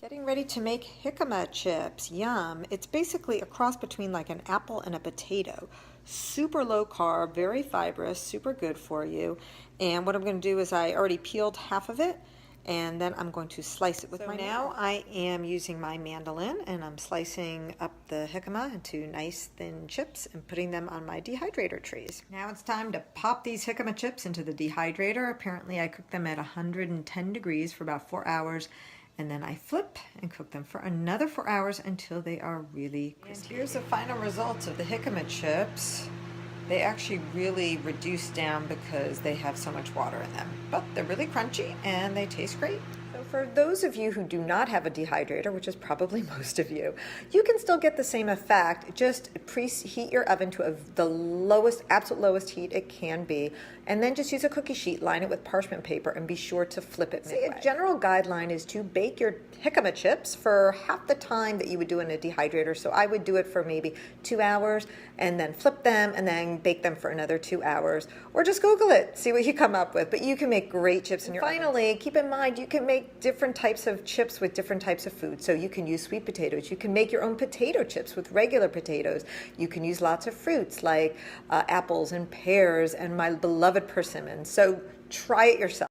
Getting ready to make jicama chips. Yum. It's basically a cross between like an apple and a potato. Super low carb, very fibrous, super good for you. And what I'm going to do is I already peeled half of it, and then I'm going to slice it with my knife. Now I am using my mandolin, and I'm slicing up the jicama into nice thin chips and putting them on my dehydrator trays. Now it's time to pop these jicama chips into the dehydrator. Apparently I cooked them at 110 degrees for about 4 hours. And then I flip and cook them for another 4 hours until they are really crispy. And here's the final results of the jicama chips. They actually really reduce down because they have so much water in them. But they're really crunchy and they taste great. So for those of you who do not have a dehydrator, which is probably most of you, you can still get the same effect. Just preheat your oven to the lowest, absolute lowest heat it can be, and then just use a cookie sheet, line it with parchment paper, and be sure to flip it midway. A general guideline is to bake your jicama chips for half the time that you would do in a dehydrator. So I would do it for maybe 2 hours, and then flip them, and then bake them for another 2 hours. Or just Google it, see what you come up with. But you can make great chips in your oven. Finally, keep in mind, you can make different types of chips with different types of food. So you can use sweet potatoes. You can make your own potato chips with regular potatoes. You can use lots of fruits like apples and pears and my beloved persimmon. So try it yourself.